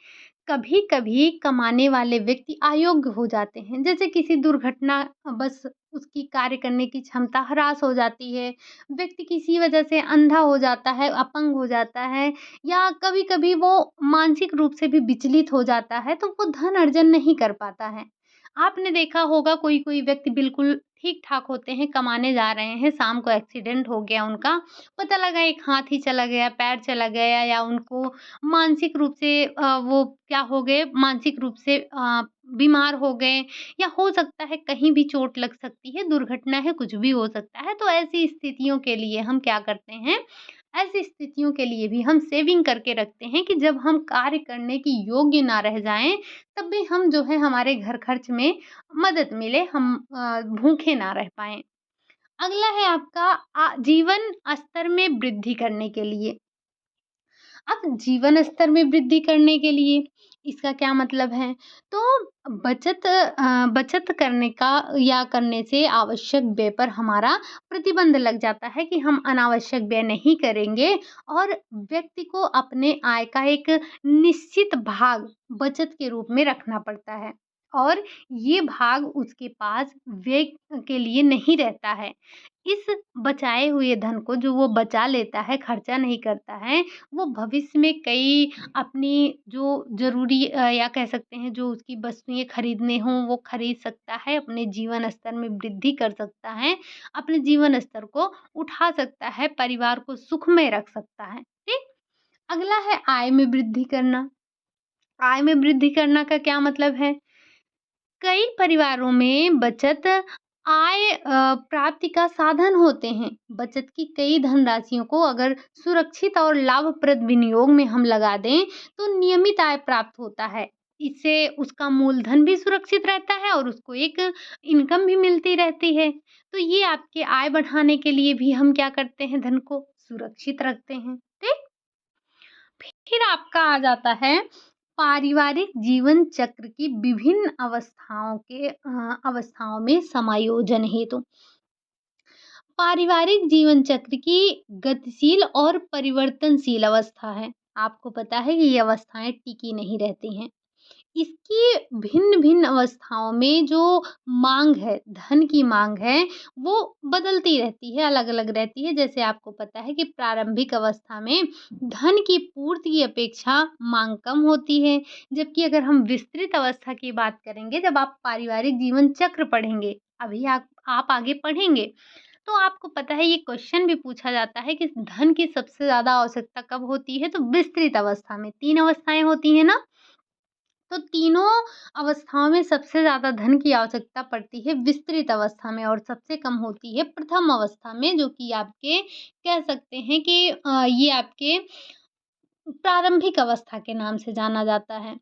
कभी-कभी कमाने वाले व्यक्ति अयोग्य हो जाते हैं, जैसे किसी दुर्घटना बस उसकी कार्य करने की क्षमता ह्रास हो जाती है, व्यक्ति किसी वजह से अंधा हो जाता है, अपंग हो जाता है या कभी-कभी वो मानसिक रूप से भी विचलित हो जाता है, तो वो धन अर्जन नहीं कर पाता है। आपने देखा होगा कोई-कोई व्यक्ति बिल्कुल ठीक-ठाक होते हैं, कमाने जा रहे हैं, शाम को एक्सीडेंट हो गया उनका, पता लगा एक हाथ ही चला गया, पैर चला गया या उनको मानसिक रूप से वो क्या हो गए, मानसिक रूप से बीमार हो गए या हो सकता है कहीं भी चोट लग सकती है, दुर्घटना है, कुछ भी हो सकता है। तो ऐसी स्थितियों के लिए हम क्या करते हैं, ऐसी स्थितियों के लिए भी हम सेविंग करके रखते हैं कि जब हम कार्य करने की योग्य ना रह जाएँ, तब भी हम जो है हमारे घर खर्च में मदद मिले, हम भूखे ना रह पाएँ। अगला है आपका जीवन स्तर में वृद्धि करने के लिए। अब जीवन स्तर में वृद्धि करने के लिए इसका क्या मतलब है? तो बचत करने का या करने से आवश्यक व्यय पर हमारा प्रतिबंध लग जाता है कि हम अनावश्यक व्यय नहीं करेंगे और व्यक्ति को अपने आय का एक निश्चित भाग बचत के रूप में रखना पड़ता है और ये भाग उसके पास व्यय के लिए नहीं रहता है। इस बचाए हुए धन को जो वो बचा लेता है, खर्चा नहीं करता है, वो भविष्य में कई अपनी जो ज़रूरी या कह सकते हैं जो उसकी वस्तुएँ खरीदने हों, वो खरीद सकता है, अपने जीवन स्तर में वृद्धि कर सकता है, अपने जीवन स्तर को उठा सकता है, परिवार को सुखमय रख सकता है, ठीक? अगला है आय में वृद्धि करना। आय में वृद्धि करना का क्या मतलब है? कई परिवारों में बचत आय प्राप्ति का साधन होते हैं। बचत की कई धनराशियों को अगर सुरक्षित और लाभप्रद विनियोग में हम लगा दें, तो नियमित आय प्राप्त होता है। इससे उसका मूलधन भी सुरक्षित रहता है और उसको एक इनकम भी मिलती रहती है। तो ये आपके आय बढ़ाने के लिए भी हम क्या करते हैं, धन को सुरक्षित रखते हैं। ठीक? फिर आपका आ जाता है पारिवारिक जीवन चक्र की विभिन्न अवस्थाओं में समायोजन हेतु। पारिवारिक जीवन चक्र की गतिशील और परिवर्तनशील अवस्था है। आपको पता है कि ये अवस्थाएं टिकी नहीं रहती हैं। इसकी भिन्न-भिन्न अवस्थाओं में जो माँग है, धन की माँग है, वो बदलती रहती है, अलग-अलग रहती है। जैसे आपको पता है कि प्रारंभिक अवस्था में धन की पूर्ति की अपेक्षा माँग कम होती है, जबकि अगर हम विस्तृत अवस्था की बात करेंगे, जब आप पारिवारिक जीवन चक्र पढ़ेंगे, अभी आप आगे पढ़ेंगे, तो आपको पता है ये क्वेश्चन भी पूछा जाता है कि धन की सबसे ज़्यादा आवश्यकता कब होती है? तो विस्तृत अवस्था में। 3 अवस्थाएँ होती हैं ना? तो तीनों अवस्थाओं में सबसे ज़्यादा धन की आवश्यकता पड़ती है विस्तृत अवस्था में और सबसे कम होती है प्रथम अवस्था में, जो कि आपके कह सकते हैं कि ये आपके प्रारंभिक अवस्था के नाम से जाना जाता है।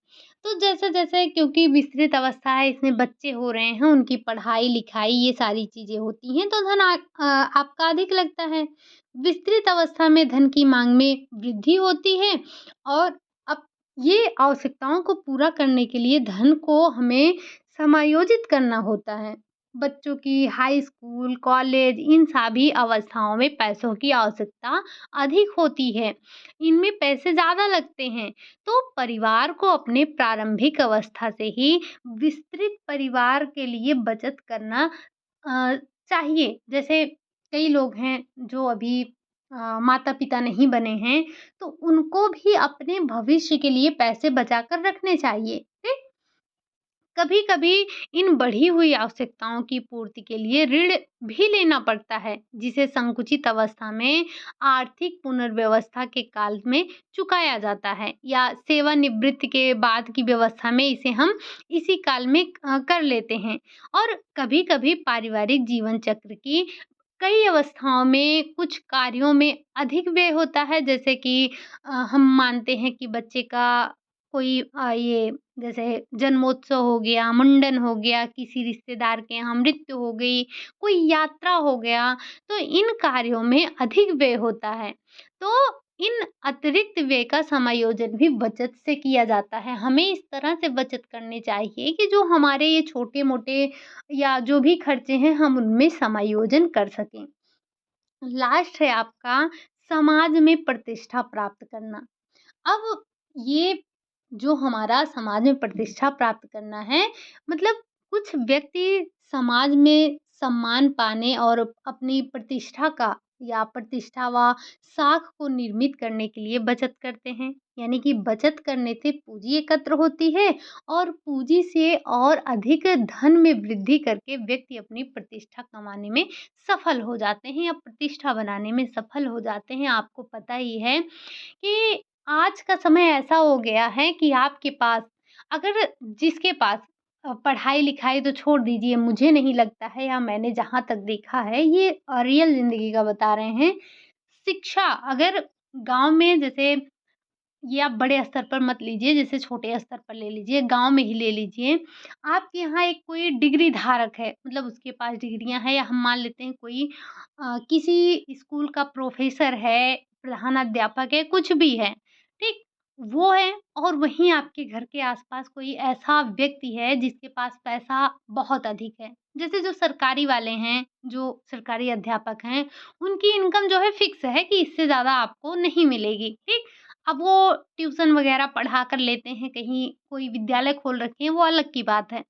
तो जैसे-जैसे क्योंकि विस्तृत अवस्था है, इसमें बच्चे हो रहे हैं, उनकी पढ़ाई-लिखाई ये सारी चीज़ें होती हैं, तो धन आपका अधिक लगता है। विस्तृत अवस्था में धन की माँग में वृद्धि होती है और अब ये आवश्यकताओं को पूरा करने के लिए धन को हमें समायोजित करना होता है। बच्चों की हाई स्कूल, कॉलेज इन सभी अवस्थाओं में पैसों की आवश्यकता अधिक होती है। इनमें पैसे ज़्यादा लगते हैं, तो परिवार को अपने प्रारंभिक अवस्था से ही विस्तृत परिवार के लिए बचत करना चाहिए। जैसे कई लोग हैं जो अभी माता-पिता नहीं बने हैं, तो उनको भी अपने भविष्य के लिए पैसे बचा कर रखने चाहिए। ठीक? कभी-कभी इन बढ़ी हुई आवश्यकताओं की पूर्ति के लिए ऋण भी लेना पड़ता है, जिसे संकुचित अवस्था में आर्थिक पुनर्व्यवस्था के काल में चुकाया जाता है, या सेवानिवृत्ति के बाद की व्यवस्था में इसे हम इसी काल में कर लेते हैं। और कभी-कभी पारिवारिक जीवन चक्र की कई अवस्थाओं में कुछ कार्यों में अधिक व्यय होता है, जैसे कि हम मानते हैं कि बच्चे का कोई ये जैसे जन्मोत्सव हो गया, मुंडन हो गया, किसी रिश्तेदार के यहाँ मृत्यु हो गई, कोई यात्रा हो गया, तो इन कार्यों में अधिक व्यय होता है। तो इन अतिरिक्त व्यय का समायोजन भी बचत से किया जाता है। हमें इस तरह से बचत करनी चाहिए कि जो हमारे ये छोटे-मोटे या जो भी खर्चे हैं, हम उनमें समायोजन कर सकें। लास्ट है आपका समाज में प्रतिष्ठा प्राप्त करना। अब ये जो हमारा समाज में प्रतिष्ठा प्राप्त करना है, मतलब कुछ व्यक्ति समाज में सम्मान पाने और अपनी प्रतिष्ठा का या प्रतिष्ठा व साख को निर्मित करने के लिए बचत करते हैं। यानी कि बचत करने से पूँजी एकत्र होती है और पूँजी से और अधिक धन में वृद्धि करके व्यक्ति अपनी प्रतिष्ठा कमाने में सफल हो जाते हैं या प्रतिष्ठा बनाने में सफल हो जाते हैं। आपको पता ही है कि आज का समय ऐसा हो गया है कि आपके पास अगर जिसके पास पढ़ाई-लिखाई तो छोड़ दीजिए, मुझे नहीं लगता है या मैंने जहाँ तक देखा है ये रियल ज़िंदगी का बता रहे हैं। शिक्षा अगर गाँव में जैसे ये आप बड़े स्तर पर मत लीजिए, जैसे छोटे स्तर पर ले लीजिए, गाँव में ही ले लीजिए। आपके यहाँ एक कोई डिग्री धारक है, मतलब उसके पास डिग्रियाँ हैं, या हम मान लेते हैं कोई किसी स्कूल का प्रोफ़ेसर है, प्रधानाध्यापक है, कुछ भी है, ठीक? वो है और वहीं आपके घर के आस-पास कोई ऐसा व्यक्ति है जिसके पास पैसा बहुत अधिक है। जैसे जो सरकारी वाले हैं, जो सरकारी अध्यापक हैं, उनकी इनकम जो है फ़िक्स है कि इससे ज़्यादा आपको नहीं मिलेगी, ठीक? अब वो ट्यूशन वगैरह पढ़ा कर लेते हैं, कहीं कोई विद्यालय खोल रखे हैं, वो अलग की बात है।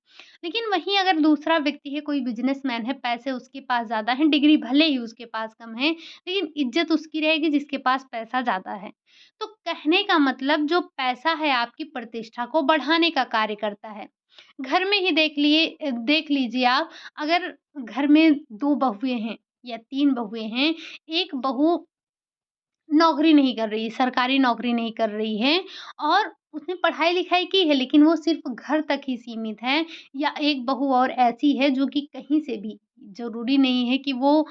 लेकिन वहीं अगर दूसरा व्यक्ति है, कोई बिज़नेसमैन है, पैसे उसके पास ज़्यादा हैं, डिग्री भले ही उसके पास कम है, लेकिन इज़्ज़त उसकी रहेगी जिसके पास पैसा ज़्यादा है। तो कहने का मतलब जो पैसा है आपकी प्रतिष्ठा को बढ़ाने का कार्य करता है। घर में ही देख लीजिए आप, अगर घर में 2 बहुएँ हैं या 3 बहुएँ हैं, एक बहू नौकरी नहीं कर रही, सरकारी नौकरी नहीं कर रही है और उसने पढ़ाई-लिखाई की है, लेकिन वो सिर्फ़ घर तक ही सीमित है, या एक बहू और ऐसी है जो कि कहीं से भी, ज़रूरी नहीं है कि वो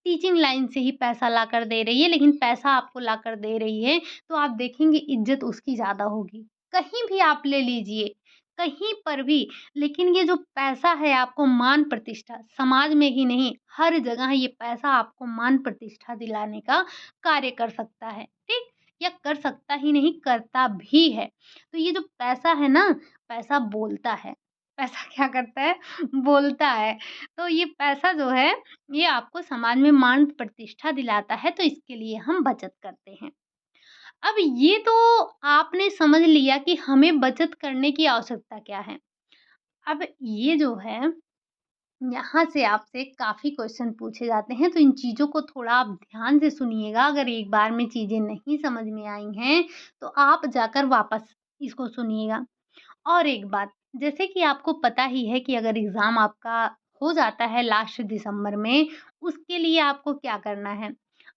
टीचिंग लाइन से ही पैसा लाकर दे रही है, लेकिन पैसा आपको लाकर दे रही है, तो आप देखेंगे इज़्ज़त उसकी ज़्यादा होगी। कहीं भी आप ले लीजिए, कहीं पर भी, लेकिन ये जो पैसा है आपको मान-प्रतिष्ठा, समाज में ही नहीं, हर जगह ये पैसा आपको मान-प्रतिष्ठा दिलाने का कार्य कर सकता है, ठीक? या कर सकता ही नहीं, करता भी है। तो ये जो पैसा है ना, पैसा बोलता है। पैसा क्या करता है? बोलता है। तो ये पैसा जो है, ये आपको समाज में मान-प्रतिष्ठा दिलाता है, तो इसके लिए हम बचत करते हैं। अब ये तो आपने समझ लिया कि हमें बचत करने की आवश्यकता क्या है। अब ये जो है, यहाँ से आपसे काफ़ी क्वेश्चन पूछे जाते हैं, तो इन चीज़ों को थोड़ा आप ध्यान से सुनिएगा। अगर एक बार में चीज़ें नहीं समझ में आई हैं, तो आप जाकर वापस इसको सुनिएगा। और एक बात, जैसे कि आपको पता ही है कि अगर एग्ज़ाम आपका हो जाता है लास्ट दिसंबर में, उसके लिए आपको क्या करना है?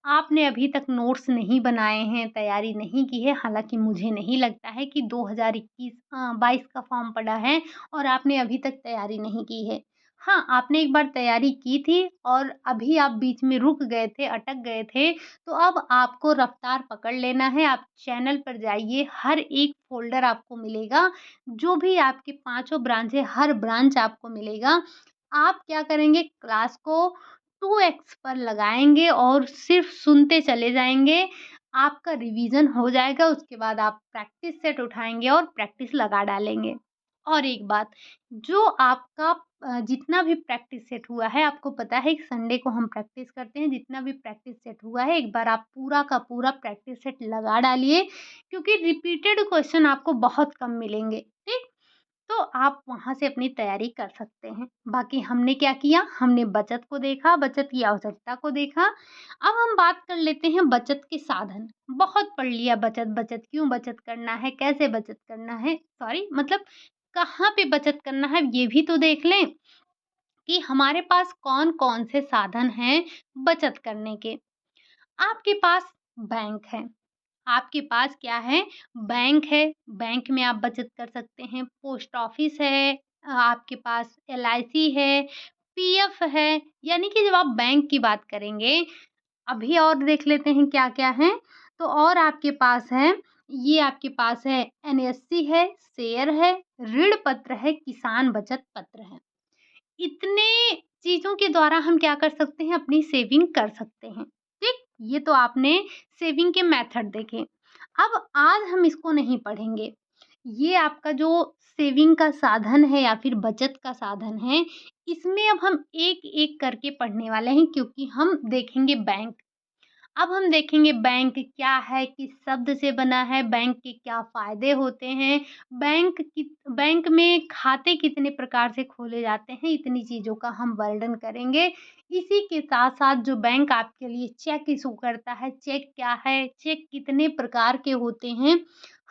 आपने अभी तक नोट्स नहीं बनाए हैं, तैयारी नहीं की है, हालाँकि मुझे नहीं लगता है कि 22 का फॉर्म पड़ा है और आपने अभी तक तैयारी नहीं की है। हाँ, आपने एक बार तैयारी की थी और अभी आप बीच में रुक गए थे, अटक गए थे, तो अब आपको रफ़्तार पकड़ लेना है। आप चैनल पर जाइए, हर एक फ़ोल्डर आपको मिलेगा, जो भी आपके पाँचों ब्रांच है, हर ब्रांच आपको मिलेगा। आप क्या करेंगे, क्लास को 2x पर लगाएँगे और सिर्फ़ सुनते चले जाएँगे। आपका रिवीज़न हो जाएगा, उसके बाद आप प्रैक्टिस सेट उठाएँगे और प्रैक्टिस लगा डालेंगे। और एक बात, जो आपका जितना भी प्रैक्टिस सेट हुआ है, आपको पता है कि संडे को हम प्रैक्टिस करते हैं, जितना भी प्रैक्टिस सेट हुआ है, एक बार आप पूरा का पूरा प्रैक्टिस सेट लगा डालिए, क्योंकि रिपीटेड क्वेश्चन आपको बहुत कम मिलेंगे, ठीक? तो आप वहाँ से अपनी तैयारी कर सकते हैं। बाकी हमने क्या किया, हमने बचत को देखा, बचत की आवश्यकता को देखा। अब हम बात कर लेते हैं बचत के साधन। बहुत पढ़ लिया बचत, बचत क्यों बचत करना है, कैसे बचत करना है, सॉरी मतलब कहाँ पे बचत करना है, ये भी तो देख लें कि हमारे पास कौन-कौन से साधन हैं बचत करने के। आपके पास बैंक है, आपके पास क्या है, बैंक है, बैंक में आप बचत कर सकते हैं, पोस्ट ऑफिस है, आपके पास एलआईसी है, पीएफ है, यानी कि जब आप बैंक की बात करेंगे, अभी और देख लेते हैं क्या-क्या है, तो और आपके पास है, ये आपके पास है एनएससी है, शेयर है, ऋण पत्र है, किसान बचत पत्र है। इतने चीज़ों के द्वारा हम क्या कर सकते हैं, अपनी सेविंग कर सकते हैं, ठीक? ये तो आपने सेविंग के मेथड देखे। अब आज हम इसको नहीं पढ़ेंगे। ये आपका जो सेविंग का साधन है या फिर बचत का साधन है, इसमें अब हम एक-एक करके पढ़ने वाले हैं क्योंकि हम देखेंगे बैंक। अब हम देखेंगे बैंक क्या है, किस शब्द से बना है, बैंक के क्या फ़ायदे होते हैं, बैंक में खाते कितने प्रकार से खोले जाते हैं, इतनी चीज़ों का हम वर्णन करेंगे। इसी के साथ-साथ जो बैंक आपके लिए चेक इश्यू करता है, चेक क्या है, चेक कितने प्रकार के होते हैं,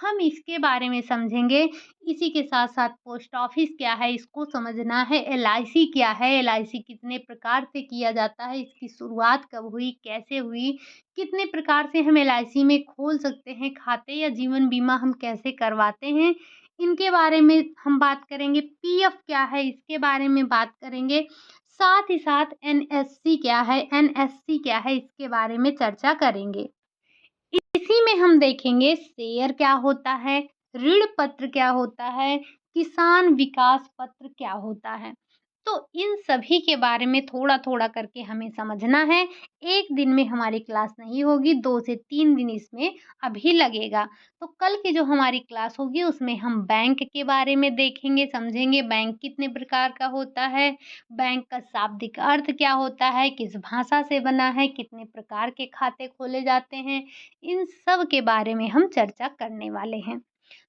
हम इसके बारे में समझेंगे। इसी के साथ-साथ पोस्ट ऑफिस क्या है, इसको समझना है, एलआईसी क्या है, एलआईसी कितने प्रकार से किया जाता है, इसकी शुरुआत कब हुई, कैसे हुई, कितने प्रकार से हम एलआईसी में खोल सकते हैं खाते या जीवन बीमा हम कैसे करवाते हैं, इनके बारे में हम बात करेंगे। पीएफ क्या है, इसके बारे में बात करेंगे। साथ ही साथ एनएससी क्या है, एनएससी क्या है, इसके बारे में चर्चा करेंगे। इसी में हम देखेंगे शेयर क्या होता है, ऋण पत्र क्या होता है, किसान विकास पत्र क्या होता है। तो इन सभी के बारे में थोड़ा-थोड़ा करके हमें समझना है। एक दिन में हमारी क्लास नहीं होगी, 2 से 3 दिन इसमें अभी लगेगा। तो कल की जो हमारी क्लास होगी उसमें हम बैंक के बारे में देखेंगे, समझेंगे बैंक कितने प्रकार का होता है, बैंक का शाब्दिक अर्थ क्या होता है, किस भाषा से बना है, कितने प्रकार के खाते खोले जाते हैं, इन सब के बारे में हम चर्चा करने वाले हैं।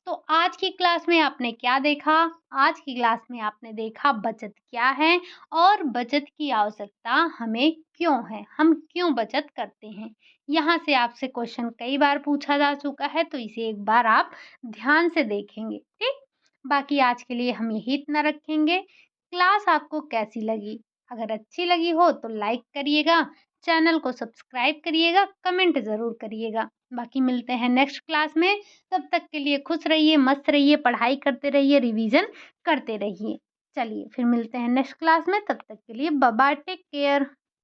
तो आज की क्लास में आपने क्या देखा? आज की क्लास में आपने देखा बचत क्या है और बचत की आवश्यकता हमें क्यों है? हम क्यों बचत करते हैं? यहाँ से आपसे क्वेश्चन कई बार पूछा जा चुका है, तो इसे एक बार आप ध्यान से देखेंगे, ठीक? बाकी आज के लिए हम यही इतना रखेंगे। क्लास आपको कैसी लगी? अगर अच्छी लगी हो तो लाइक करिएगा, चैनल को सब्सक्राइब करिएगा, कमेंट ज़रूर करिएगा। बाकी मिलते हैं नेक्स्ट क्लास में, तब तक के लिए खुश रहिए, मस्त रहिए, पढ़ाई करते रहिए, रिवीजन करते रहिए। चलिए फिर मिलते हैं नेक्स्ट क्लास में, तब तक के लिए बाय बाय, टेक केयर।